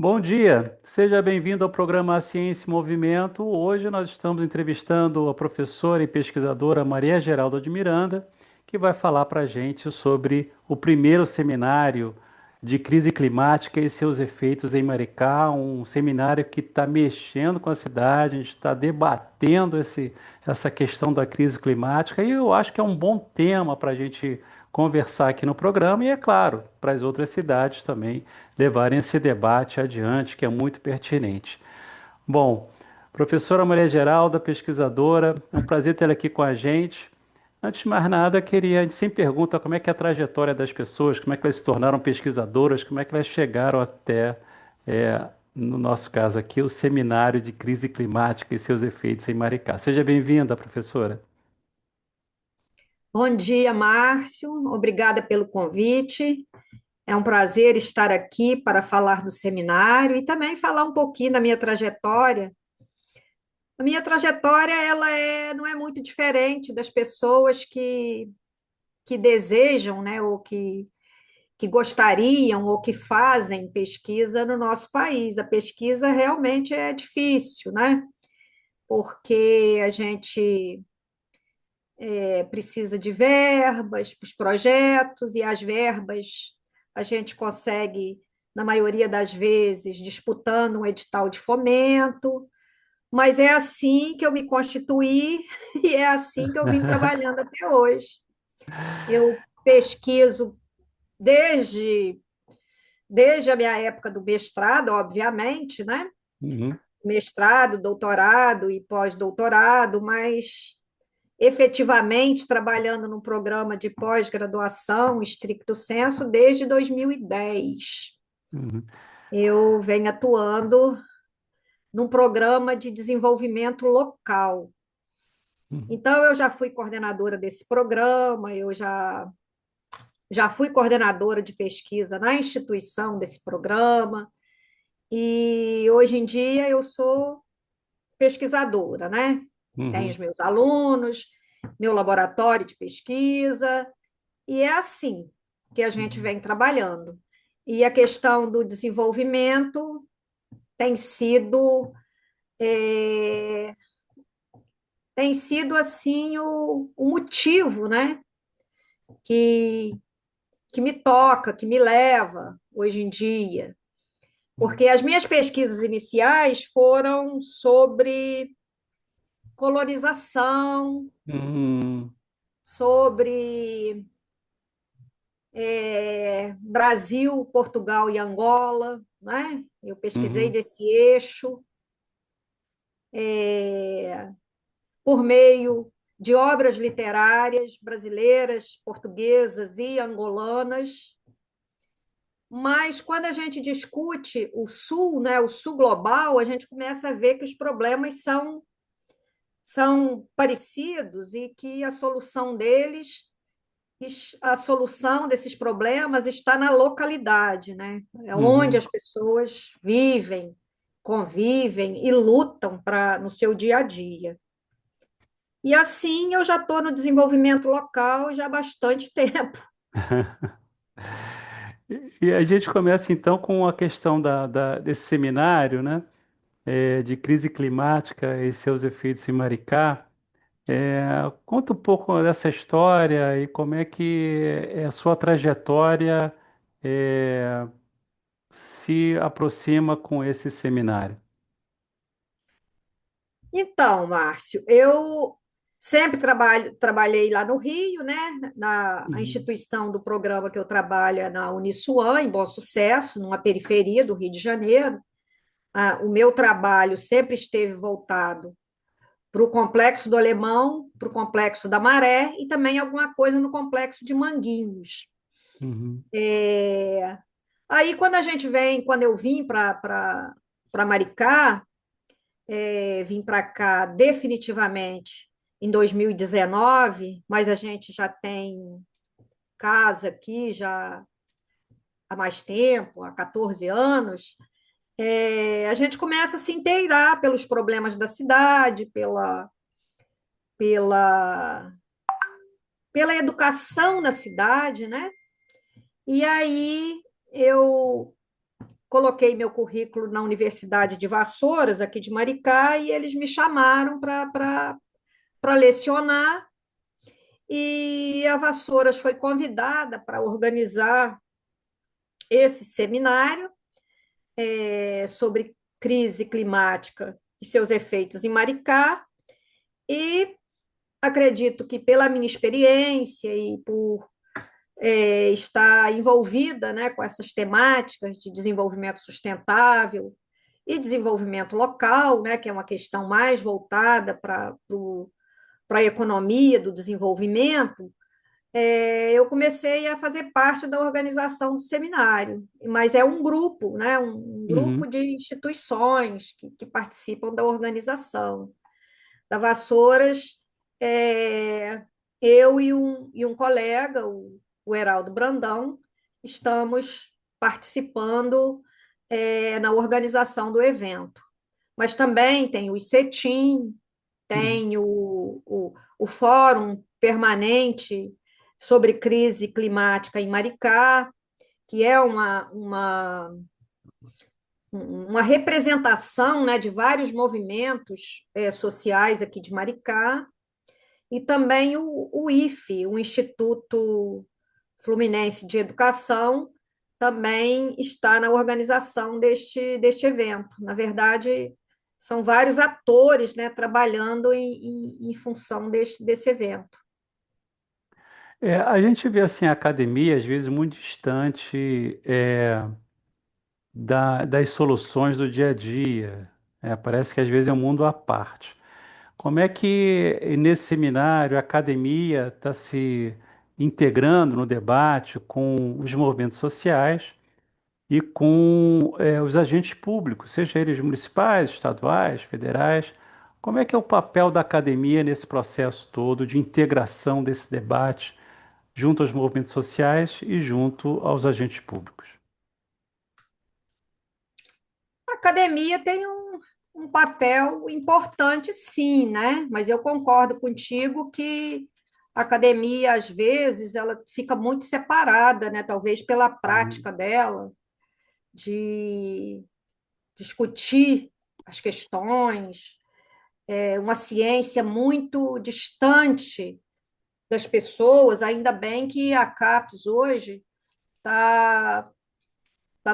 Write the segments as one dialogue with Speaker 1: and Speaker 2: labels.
Speaker 1: Bom dia, seja bem-vindo ao programa Ciência em Movimento. Hoje nós estamos entrevistando a professora e pesquisadora Maria Geralda de Miranda, que vai falar para a gente sobre o primeiro seminário de crise climática e seus efeitos em Maricá, um seminário que está mexendo com a cidade, a gente está debatendo essa questão da crise climática e eu acho que é um bom tema para a gente conversar aqui no programa e, é claro, para as outras cidades também levarem esse debate adiante, que é muito pertinente. Bom, professora Maria Geralda, pesquisadora, é um prazer tê-la aqui com a gente. Antes de mais nada, a gente sempre pergunta como é que é a trajetória das pessoas, como é que elas se tornaram pesquisadoras, como é que elas chegaram até, no nosso caso aqui, o Seminário de Crise Climática e seus efeitos em Maricá. Seja bem-vinda, professora.
Speaker 2: Bom dia, Márcio. Obrigada pelo convite. É um prazer estar aqui para falar do seminário e também falar um pouquinho da minha trajetória. A minha trajetória, não é muito diferente das pessoas que desejam, né, que gostariam ou que fazem pesquisa no nosso país. A pesquisa realmente é difícil, né? Porque a gente precisa de verbas para os projetos, e as verbas a gente consegue, na maioria das vezes, disputando um edital de fomento, mas é assim que eu me constituí e é assim que eu vim trabalhando até hoje. Eu pesquiso desde, desde a minha época do mestrado, obviamente, né?
Speaker 1: Uhum,
Speaker 2: Mestrado, doutorado e pós-doutorado, mas efetivamente trabalhando num programa de pós-graduação, estricto sensu, desde 2010.
Speaker 1: uhum,
Speaker 2: Eu venho atuando num programa de desenvolvimento local.
Speaker 1: uhum.
Speaker 2: Então, eu já fui coordenadora desse programa, já fui coordenadora de pesquisa na instituição desse programa, e hoje em dia eu sou pesquisadora, né? Tenho os
Speaker 1: Uhum.
Speaker 2: meus alunos, meu laboratório de pesquisa. E é assim que a gente
Speaker 1: Uhum.
Speaker 2: vem trabalhando. E a questão do desenvolvimento tem sido, é, tem sido assim o motivo, né, que, que me toca, que me leva hoje em dia. Porque as minhas pesquisas iniciais foram sobre colonização,
Speaker 1: Uhum.
Speaker 2: sobre Brasil, Portugal e Angola, né? Eu pesquisei
Speaker 1: Uhum.
Speaker 2: desse eixo por meio de obras literárias brasileiras, portuguesas e angolanas. Mas quando a gente discute o Sul, né, o Sul global, a gente começa a ver que os problemas são parecidos e que a solução desses problemas está na localidade, né? É onde
Speaker 1: Uhum.
Speaker 2: as pessoas vivem, convivem e lutam no seu dia a dia. E assim eu já estou no desenvolvimento local já há bastante tempo.
Speaker 1: E a gente começa então com a questão desse seminário, né, de crise climática e seus efeitos em Maricá. Conta um pouco dessa história e como é que a sua trajetória é, se aproxima com esse seminário.
Speaker 2: Então, Márcio, eu sempre trabalhei lá no Rio, né? A
Speaker 1: Uhum,
Speaker 2: instituição do programa que eu trabalho é na Uniswan, em Bom Sucesso, numa periferia do Rio de Janeiro. O meu trabalho sempre esteve voltado para o Complexo do Alemão, para o Complexo da Maré e também alguma coisa no Complexo de Manguinhos.
Speaker 1: uhum,
Speaker 2: É, Aí, quando eu vim para Maricá, vim para cá definitivamente em 2019, mas a gente já tem casa aqui já há mais tempo, há 14 anos. A gente começa a se inteirar pelos problemas da cidade, pela, pela educação na cidade, né? E aí eu coloquei meu currículo na Universidade de Vassouras, aqui de Maricá, e eles me chamaram para lecionar, e a Vassouras foi convidada para organizar esse seminário sobre crise climática e seus efeitos em Maricá, e acredito que pela minha experiência e por estar envolvida, né, com essas temáticas de desenvolvimento sustentável e desenvolvimento local, né, que é uma questão mais voltada para a economia do desenvolvimento, eu comecei a fazer parte da organização do seminário, mas é um grupo, né, um grupo
Speaker 1: Uhum,
Speaker 2: de instituições que participam da organização. Da Vassouras, eu e um colega, o Heraldo Brandão, estamos participando na organização do evento. Mas também tem o ICETIM,
Speaker 1: uhum.
Speaker 2: tem o Fórum Permanente sobre Crise Climática em Maricá, que é uma representação, né, de vários movimentos sociais aqui de Maricá, e também o IFE, o Instituto Fluminense de Educação, também está na organização deste evento. Na verdade, são vários atores, né, trabalhando em função desse evento.
Speaker 1: A gente vê assim a academia às vezes muito distante das soluções do dia a dia. Parece que às vezes é um mundo à parte. Como é que nesse seminário a academia está se integrando no debate com os movimentos sociais e com os agentes públicos, seja eles municipais, estaduais, federais? Como é que é o papel da academia nesse processo todo de integração desse debate junto aos movimentos sociais e junto aos agentes públicos?
Speaker 2: A academia tem um papel importante, sim, né? Mas eu concordo contigo que a academia, às vezes, ela fica muito separada, né? Talvez pela
Speaker 1: Uhum,
Speaker 2: prática dela, de discutir as questões, uma ciência muito distante das pessoas. Ainda bem que a CAPES hoje está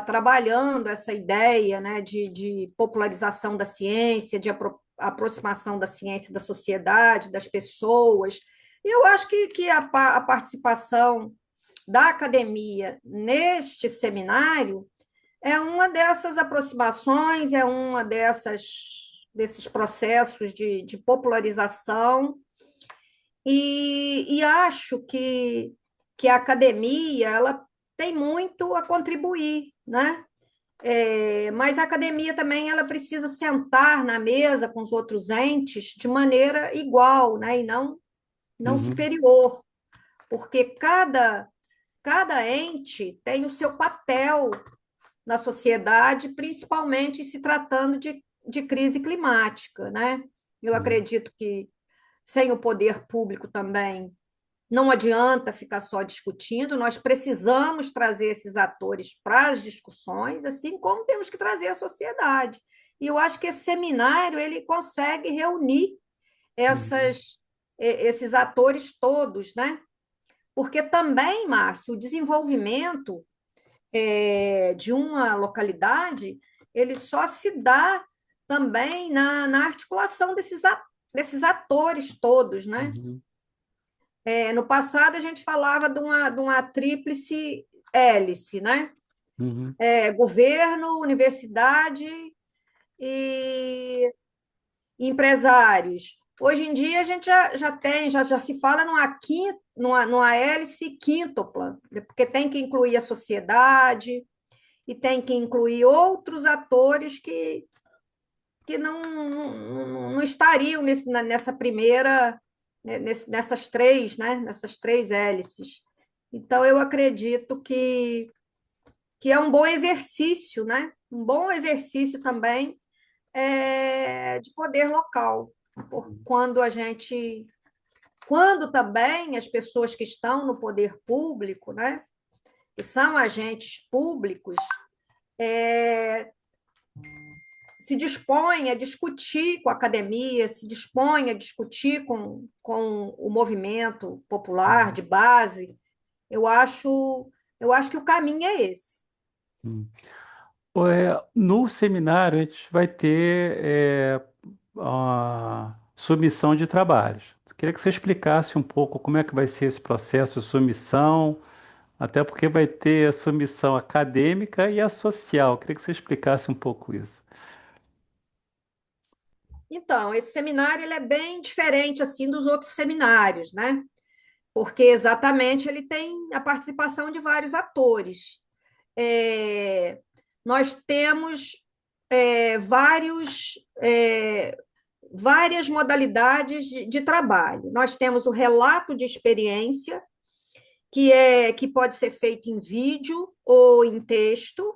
Speaker 2: trabalhando essa ideia, né, de popularização da ciência, de aproximação da ciência da sociedade, das pessoas. E eu acho que a participação da academia neste seminário é uma dessas aproximações, é uma desses processos de popularização, e acho que a academia ela tem muito a contribuir, né? Mas a academia também ela precisa sentar na mesa com os outros entes de maneira igual, né? E não
Speaker 1: uhum,
Speaker 2: superior, porque cada ente tem o seu papel na sociedade, principalmente se tratando de crise climática, né? Eu
Speaker 1: uhum,
Speaker 2: acredito que sem o poder público também não adianta ficar só discutindo, nós precisamos trazer esses atores para as discussões, assim como temos que trazer a sociedade. E eu acho que esse seminário ele consegue reunir
Speaker 1: uhum,
Speaker 2: esses atores todos, né? Porque também, Márcio, o desenvolvimento de uma localidade ele só se dá também na articulação desses atores todos, né?
Speaker 1: uhum,
Speaker 2: No passado, a gente falava de uma tríplice hélice, né?
Speaker 1: uhum,
Speaker 2: Governo, universidade e empresários. Hoje em dia, a gente já se fala numa hélice quíntupla, porque tem que incluir a sociedade e tem que incluir outros atores que não estariam nessa primeira, né, nessas três, né, nessas três hélices. Então, eu acredito que é um bom exercício, né? Um bom exercício também de poder local, quando também as pessoas que estão no poder público, né, que são agentes públicos, se dispõe a discutir com a academia, se dispõe a discutir com o movimento popular de base. Eu acho, eu acho que o caminho é esse.
Speaker 1: Hum. No seminário, a gente vai ter a submissão de trabalhos. Eu queria que você explicasse um pouco como é que vai ser esse processo de submissão, até porque vai ter a submissão acadêmica e a social. Eu queria que você explicasse um pouco isso.
Speaker 2: Então, esse seminário ele é bem diferente assim dos outros seminários, né? Porque exatamente ele tem a participação de vários atores. É, nós temos várias modalidades de trabalho. Nós temos o relato de experiência, que pode ser feito em vídeo ou em texto.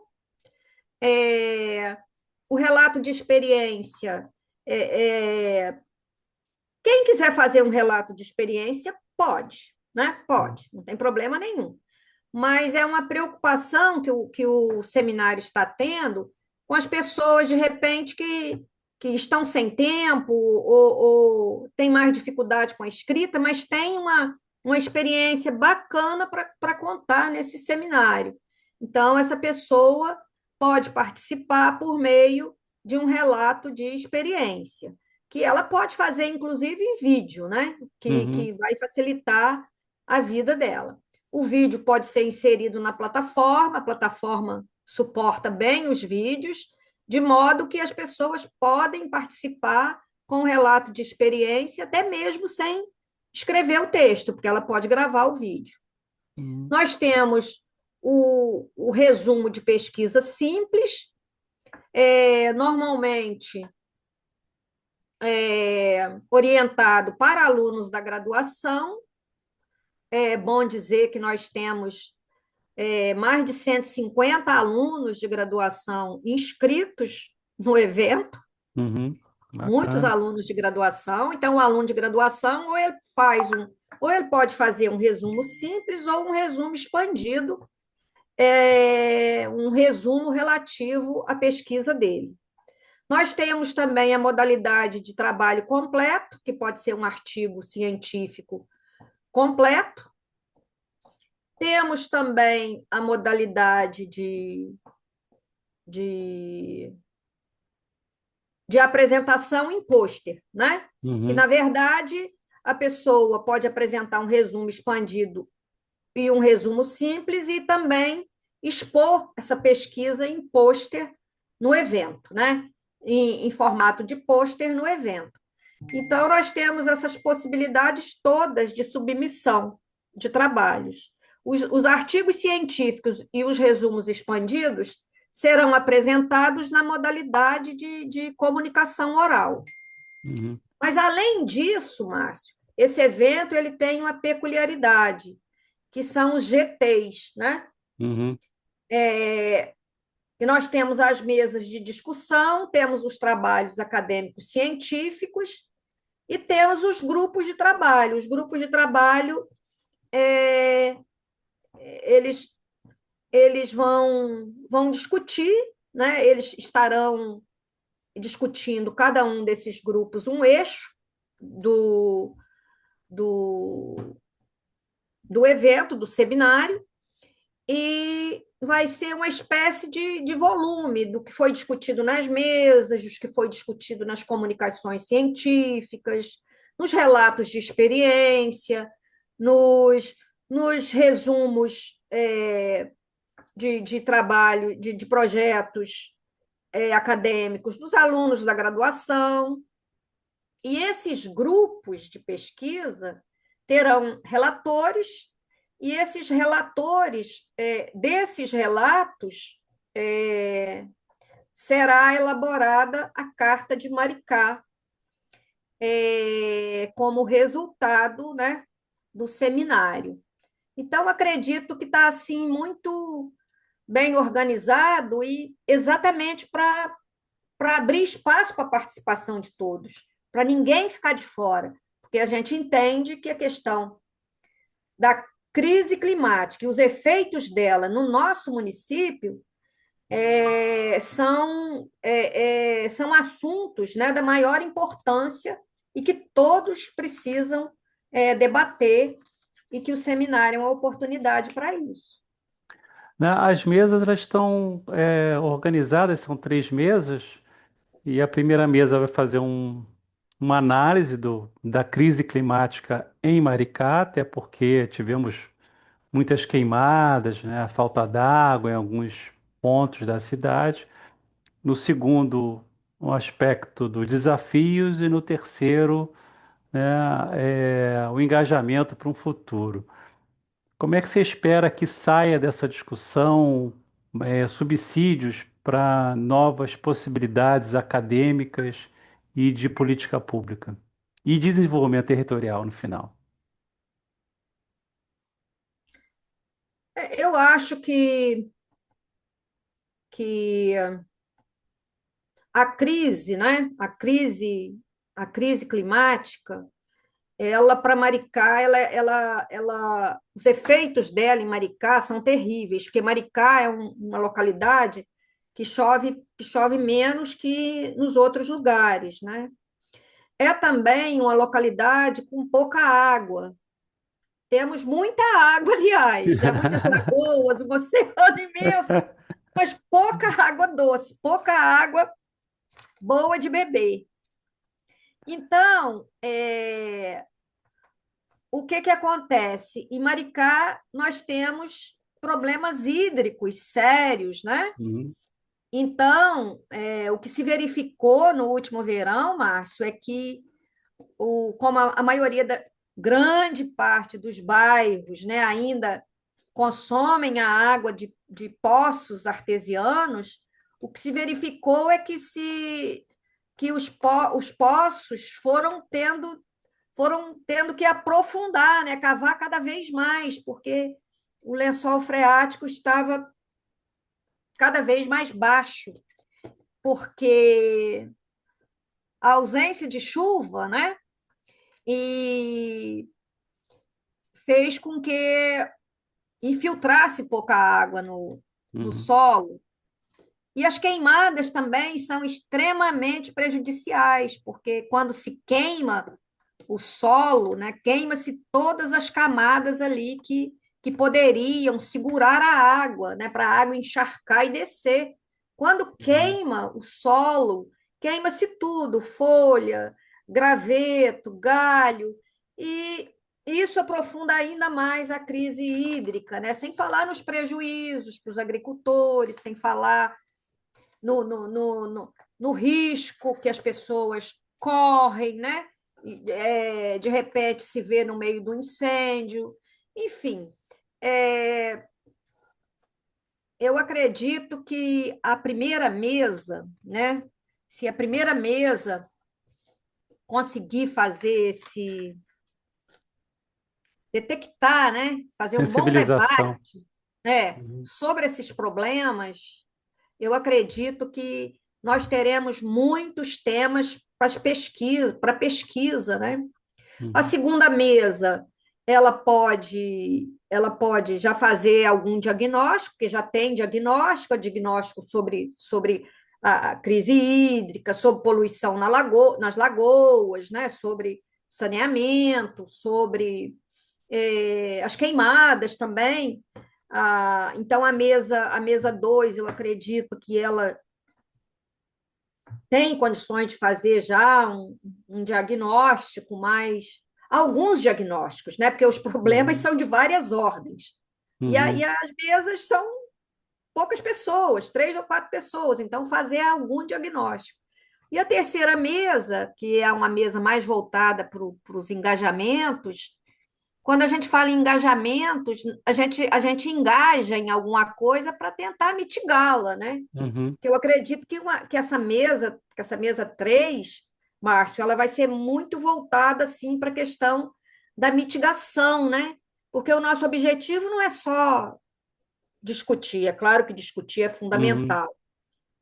Speaker 2: É, o relato de experiência, quem quiser fazer um relato de experiência, pode, né? Pode, não tem problema nenhum. Mas é uma preocupação que o seminário está tendo com as pessoas, de repente, que estão sem tempo ou têm mais dificuldade com a escrita, mas têm uma experiência bacana para contar nesse seminário. Então, essa pessoa pode participar por meio de um relato de experiência, que ela pode fazer, inclusive, em vídeo, né?
Speaker 1: Uhum,
Speaker 2: Que vai facilitar a vida dela. O vídeo pode ser inserido na plataforma, a plataforma suporta bem os vídeos, de modo que as pessoas podem participar com o relato de experiência, até mesmo sem escrever o texto, porque ela pode gravar o vídeo.
Speaker 1: uhum,
Speaker 2: Nós temos o resumo de pesquisa simples, normalmente orientado para alunos da graduação. É bom dizer que nós temos mais de 150 alunos de graduação inscritos no evento,
Speaker 1: uhum.
Speaker 2: muitos
Speaker 1: Bacana.
Speaker 2: alunos de graduação. Então, o aluno de graduação, ou ele pode fazer um resumo simples ou um resumo expandido, um resumo relativo à pesquisa dele. Nós temos também a modalidade de trabalho completo, que pode ser um artigo científico completo. Temos também a modalidade de, de apresentação em pôster, né? Que,
Speaker 1: Uhum,
Speaker 2: na verdade, a pessoa pode apresentar um resumo expandido e um resumo simples e também expor essa pesquisa em pôster no evento, né? Em formato de pôster no evento. Então, nós temos essas possibilidades todas de submissão de trabalhos. Os artigos científicos e os resumos expandidos serão apresentados na modalidade de comunicação oral.
Speaker 1: uhum,
Speaker 2: Mas, além disso, Márcio, esse evento ele tem uma peculiaridade, que são os GTs, né?
Speaker 1: uhum,
Speaker 2: E nós temos as mesas de discussão, temos os trabalhos acadêmicos científicos e temos os grupos de trabalho. Os grupos de trabalho, é, eles, eles vão discutir, né? Eles estarão discutindo, cada um desses grupos, um eixo do, do, do evento, do seminário, e vai ser uma espécie de volume do que foi discutido nas mesas, do que foi discutido nas comunicações científicas, nos relatos de experiência, nos resumos de trabalho, de projetos acadêmicos dos alunos da graduação. E esses grupos de pesquisa terão relatores, e esses relatores, desses relatos, será elaborada a Carta de Maricá, como resultado, né, do seminário. Então, acredito que está assim muito bem organizado e exatamente para abrir espaço para a participação de todos, para ninguém ficar de fora, porque a gente entende que a questão da crise climática e os efeitos dela no nosso município são assuntos, né, da maior importância e que todos precisam debater e que o seminário é uma oportunidade para isso.
Speaker 1: Né, as mesas elas estão organizadas, são três mesas, e a primeira mesa vai fazer uma análise da crise climática em Maricá, até porque tivemos muitas queimadas, né, a falta d'água em alguns pontos da cidade. No segundo, um aspecto dos desafios, e no terceiro, né, o engajamento para um futuro. Como é que você espera que saia dessa discussão, subsídios para novas possibilidades acadêmicas e de política pública? E desenvolvimento territorial no final?
Speaker 2: Eu acho que a crise, né? A crise climática, ela para Maricá, os efeitos dela em Maricá são terríveis, porque Maricá é uma localidade que chove menos que nos outros lugares, né? É também uma localidade com pouca água. Temos muita água, aliás, né? Muitas lagoas, um oceano imenso, mas pouca água doce, pouca água boa de beber. Então, o que que acontece? Em Maricá, nós temos problemas hídricos sérios, né?
Speaker 1: Uhum,
Speaker 2: Então, o que se verificou no último verão, Márcio, é que, como a maioria da grande parte dos bairros, né, ainda consomem a água de poços artesianos, o que se verificou é que os poços foram tendo que aprofundar, né, cavar cada vez mais, porque o lençol freático estava cada vez mais baixo, porque a ausência de chuva, né, e fez com que infiltrasse pouca água no
Speaker 1: uhum,
Speaker 2: solo. E as queimadas também são extremamente prejudiciais, porque quando se queima o solo, né, queima-se todas as camadas ali que poderiam segurar a água, né, para a água encharcar e descer. Quando
Speaker 1: uhum,
Speaker 2: queima o solo, queima-se tudo, folha, graveto, galho, e isso aprofunda ainda mais a crise hídrica, né? Sem falar nos prejuízos para os agricultores, sem falar no risco que as pessoas correm, né? De repente se vê no meio do incêndio. Enfim, é, eu acredito que a primeira mesa, né? Se a primeira mesa conseguir fazer detectar, né? Fazer um bom debate,
Speaker 1: sensibilização. Uhum,
Speaker 2: sobre esses problemas, eu acredito que nós teremos muitos temas para pesquisa, né? A
Speaker 1: uhum,
Speaker 2: segunda mesa, ela pode já fazer algum diagnóstico, porque já tem diagnóstico sobre a crise hídrica, sobre poluição nas lagoas, né? Sobre saneamento, sobre as queimadas também. Então, a mesa 2 eu acredito que ela tem condições de fazer já um diagnóstico, mais alguns diagnósticos, né? Porque os problemas
Speaker 1: uhum,
Speaker 2: são de várias ordens. E
Speaker 1: uhum,
Speaker 2: as mesas são poucas pessoas, três ou quatro pessoas, então fazer algum diagnóstico. E a terceira mesa, que é uma mesa mais voltada para os engajamentos, quando a gente fala em engajamentos, a gente engaja em alguma coisa para tentar mitigá-la, né?
Speaker 1: uhum,
Speaker 2: Eu acredito que essa mesa 3, Márcio, ela vai ser muito voltada assim para a questão da mitigação, né? Porque o nosso objetivo não é só discutir, é claro que discutir é
Speaker 1: uhum,
Speaker 2: fundamental,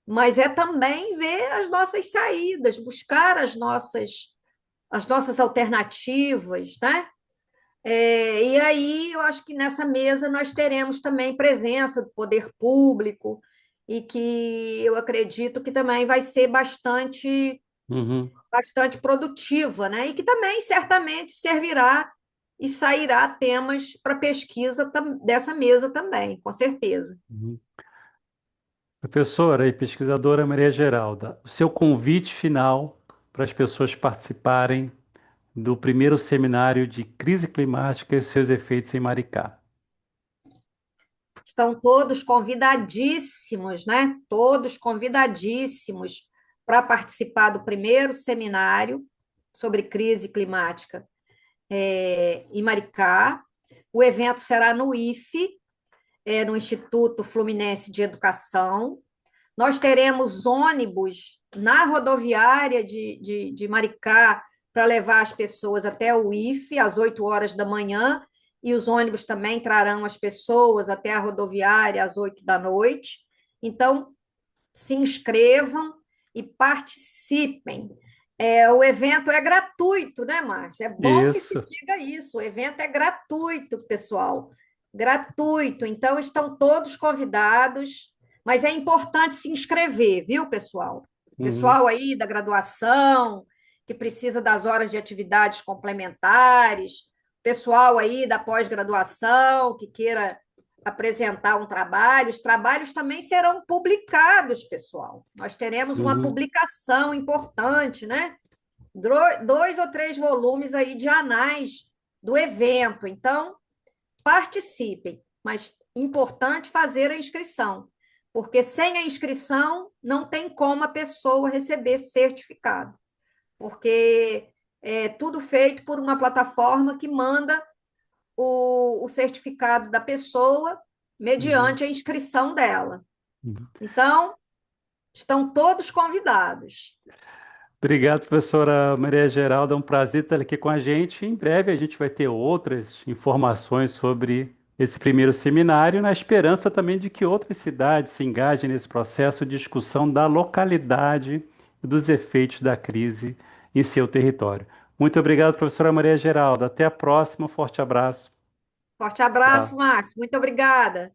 Speaker 2: mas é também ver as nossas saídas, buscar as nossas alternativas, né? E aí eu acho que nessa mesa nós teremos também presença do poder público, e que eu acredito que também vai ser
Speaker 1: Uhum,
Speaker 2: bastante produtiva, né? E que também certamente servirá e sairá temas para pesquisa dessa mesa também, com certeza.
Speaker 1: uhum. Professora e pesquisadora Maria Geralda, o seu convite final para as pessoas participarem do primeiro seminário de crise climática e seus efeitos em Maricá.
Speaker 2: Estão todos convidadíssimos, né? Todos convidadíssimos para participar do primeiro seminário sobre crise climática em Maricá. O evento será no IFE, no Instituto Fluminense de Educação. Nós teremos ônibus na rodoviária de Maricá para levar as pessoas até o IFE às 8 horas da manhã, e os ônibus também trarão as pessoas até a rodoviária às 8 da noite. Então, se inscrevam e participem. O evento é gratuito, né, Márcia? É bom que se
Speaker 1: Isso.
Speaker 2: diga isso. O evento é gratuito, pessoal. Gratuito. Então, estão todos convidados, mas é importante se inscrever, viu, pessoal?
Speaker 1: Uhum,
Speaker 2: Pessoal aí da graduação, que precisa das horas de atividades complementares, pessoal aí da pós-graduação, que queira apresentar um trabalho, os trabalhos também serão publicados, pessoal. Nós teremos uma
Speaker 1: uhum,
Speaker 2: publicação importante, né? 2 ou 3 volumes aí de anais do evento. Então, participem, mas importante fazer a inscrição, porque sem a inscrição não tem como a pessoa receber certificado, porque é tudo feito por uma plataforma que manda o certificado da pessoa
Speaker 1: uhum,
Speaker 2: mediante a inscrição dela.
Speaker 1: uhum.
Speaker 2: Então, estão todos convidados.
Speaker 1: Obrigado, professora Maria Geralda. É um prazer estar aqui com a gente. Em breve a gente vai ter outras informações sobre esse primeiro seminário, na esperança também de que outras cidades se engajem nesse processo de discussão da localidade e dos efeitos da crise em seu território. Muito obrigado, professora Maria Geralda. Até a próxima. Forte abraço.
Speaker 2: Forte abraço,
Speaker 1: Tchau.
Speaker 2: Márcio. Muito obrigada.